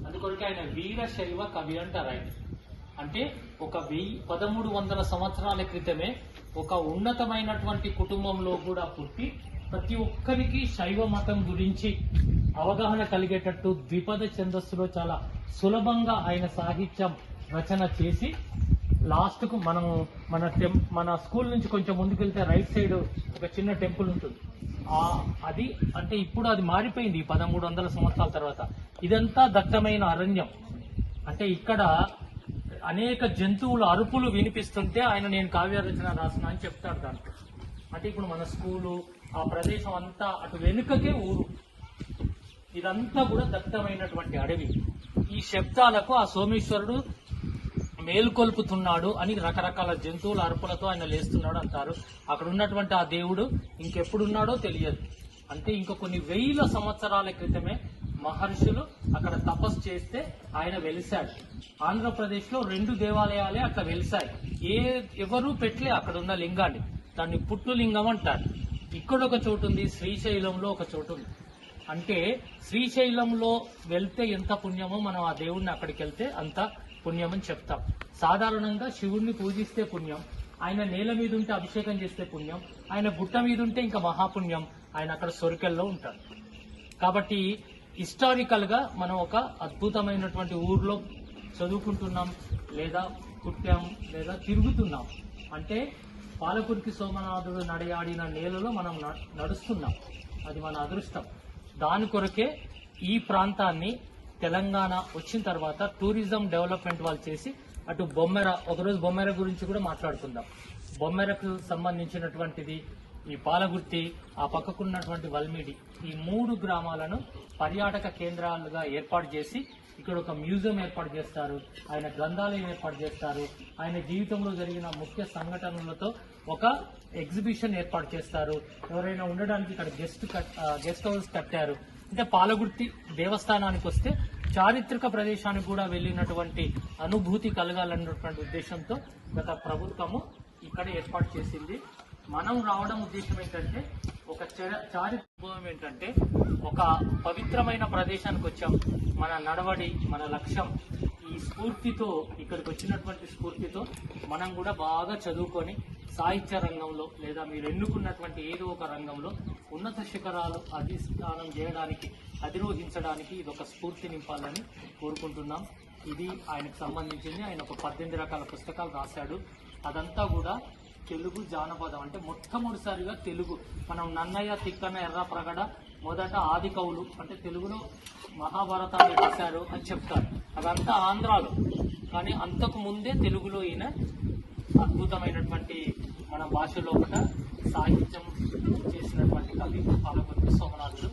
అందుకొరకే ఆయన వీరశైవ కవి అంటారు. ఆయన అంటే ఒక 1300 సంవత్సరాల క్రితమే ఒక ఉన్నతమైనటువంటి కుటుంబంలో కూడా పుట్టి ప్రతి ఒక్కరికి శైవ మతం గురించి అవగాహన కలిగేటట్టు ద్విపద ఛందస్సులో చాలా సులభంగా ఆయన సాహిత్యం రచన చేసి లాస్ట్ కు మన స్కూల్ నుంచి కొంచెం ముందుకెళ్తే రైట్ సైడ్ ఒక చిన్న టెంపుల్ ఉంటుంది. అది అంటే ఇప్పుడు అది మారిపోయింది 1300 సంవత్సరాల తర్వాత. ఇదంతా దట్టమైన అరణ్యం. అంటే ఇక్కడ అనేక జంతువుల అరుపులు వినిపిస్తుంటే ఆయన నేను కావ్య రచన రాసిన అని చెప్తాడు దాంట్లో. అంటే ఇప్పుడు మన స్కూలు ఆ ప్రదేశం అంతా అటు వెనుకకే ఊరు, ఇదంతా కూడా దట్టమైనటువంటి అడవి. ఈ శబ్దాలకు ఆ సోమేశ్వరుడు మేల్కొల్పుతున్నాడు అని రకరకాల జంతువుల అరుపులతో ఆయన లేస్తున్నాడు అంటారు. అక్కడ ఉన్నటువంటి ఆ దేవుడు ఇంకెప్పుడున్నాడో తెలియదు. అంటే ఇంకా కొన్ని 1000 సంవత్సరాల క్రితమే మహర్షులు అక్కడ తపస్సు చేస్తే ఆయన వెలిశాడు. ఆంధ్రప్రదేశ్ లో 2 దేవాలయాలే అట్లా వెలిశాయి. ఎవరు పెట్టలే అక్కడ ఉన్న లింగాన్ని, దాన్ని పుట్టు లింగం అంటారు. ఇక్కడ ఒక చోటు ఉంది, శ్రీశైలంలో ఒక చోటు ఉంది. అంటే శ్రీశైలంలో వెళ్తే ఎంత పుణ్యమో మనం ఆ దేవుడిని అక్కడికి వెళ్తే అంత పుణ్యం అని చెప్తాం. సాధారణంగా శివుణ్ణి పూజిస్తే పుణ్యం, ఆయన నేల మీద ఉంటే అభిషేకం చేస్తే పుణ్యం, ఆయన గుట్ట మీద ఉంటే ఇంకా మహాపుణ్యం. ఆయన అక్కడ సొరికెల్లో ఉంటాడు. కాబట్టి హిస్టారికల్ గా మనం ఒక అద్భుతమైనటువంటి ఊర్లో చదువుకుంటున్నాం, లేదా పుట్టాం, లేదా తిరుగుతున్నాం. అంటే పాలకురికి సోమనాథుడు నడయాడిన నేలలో మనం నడుస్తున్నాం. అది మన అదృష్టం. దాని కొరకే ఈ ప్రాంతాన్ని తెలంగాణ వచ్చిన తర్వాత టూరిజం డెవలప్మెంట్ వాళ్ళు చేసి అటు బొమ్మెర, ఒకరోజు బొమ్మెర గురించి కూడా మాట్లాడుకుందాం. బొమ్మెరకు సంబంధించినటువంటిది ఈ పాలగుర్తి, ఆ పక్కకున్నటువంటి వల్మిడి, ఈ 3 గ్రామాలను పర్యాటక కేంద్రాలుగా ఏర్పాటు చేసి ఇక్కడ ఒక మ్యూజియం ఏర్పాటు చేస్తారు, ఆయన గ్రంథాలయం ఏర్పాటు చేస్తారు, ఆయన జీవితంలో జరిగిన ముఖ్య సంఘటనలతో ఒక ఎగ్జిబిషన్ ఏర్పాటు చేస్తారు. ఎవరైనా ఉండడానికి ఇక్కడ గెస్ట్ హౌస్ కట్టారు. అంటే పాలగుర్తి దేవస్థానానికి వస్తే చారిత్రక ప్రదేశానికి కూడా వెళ్ళినటువంటి అనుభూతి కలగాలన్నటువంటి ఉద్దేశంతో గత ప్రభుత్వము ఇక్కడ ఏర్పాటు చేసింది. మనం రావడం ఉద్దేశం ఏంటంటే ఒక చారిత్రకం ఏంటంటే ఒక పవిత్రమైన ప్రదేశానికి వచ్చాం. మన నడవడి, మన లక్ష్యం, ఈ స్ఫూర్తితో ఇక్కడికి వచ్చినటువంటి స్ఫూర్తితో మనం కూడా బాగా చదువుకొని సాహిత్య రంగంలో లేదా మీరు ఎన్నుకున్నటువంటి ఏదో ఒక రంగంలో ఉన్నత శిఖరాలు అధిష్టానం చేయడానికి, అధిరోహించడానికి ఇది ఒక స్ఫూర్తి నింపాలని కోరుకుంటున్నాం. ఇది ఆయనకు సంబంధించింది. ఆయన ఒక 18 రకాల పుస్తకాలు రాశాడు. అదంతా కూడా తెలుగు జానపదం. అంటే మొట్టమొదటిసారిగా తెలుగు మనం నన్నయ్య, తిక్కన, ఎర్రప్రగడ మొదట ఆది కవులు అంటే తెలుగులో మహాభారతాన్ని రాశారు అని చెప్తారు. అదంతా ఆంధ్రాలో, కానీ అంతకు ముందే తెలుగులో ఈయన అద్భుతమైనటువంటి మన భాషలో కూడా సాహిత్యం చేసినటువంటి కవి పాలకుర్తి సోమనాథుడు.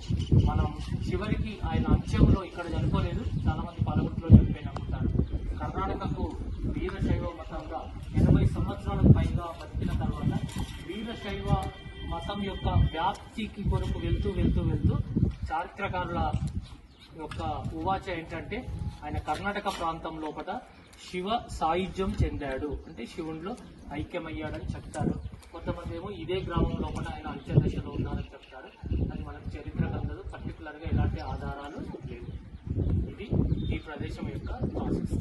మనం చివరికి ఆయన అంత్యంలో ఇక్కడ చనిపోలేదు, చాలా మంది పాలకుర్తిలో చనిపోయినట్టున్నారు. కర్ణాటకకు వీరశైవ మతంగా 80 సంవత్సరాలకు పైగా బతికిన తర్వాత వీరశైవ మతం యొక్క వ్యాప్తికి కొరకు వెళ్తూ చారిత్రకారుల యొక్క ఉవాచ ఏంటంటే ఆయన కర్ణాటక ప్రాంతం లోపల శివ సాయుధ్యం చెందాడు, అంటే శివునిలో ఐక్యమయ్యాడని చెప్తారు. కొంతమంది ఏమో ఇదే గ్రామం లోపల ఆయన అంత్యదశలో ఉన్నారని చెప్తారు. అది మనకు చరిత్ర అందదు, పర్టికులర్గా ఎలాంటి ఆధారాలు లేవు. ఇది ఈ ప్రదేశం యొక్క ప్రాసెస్.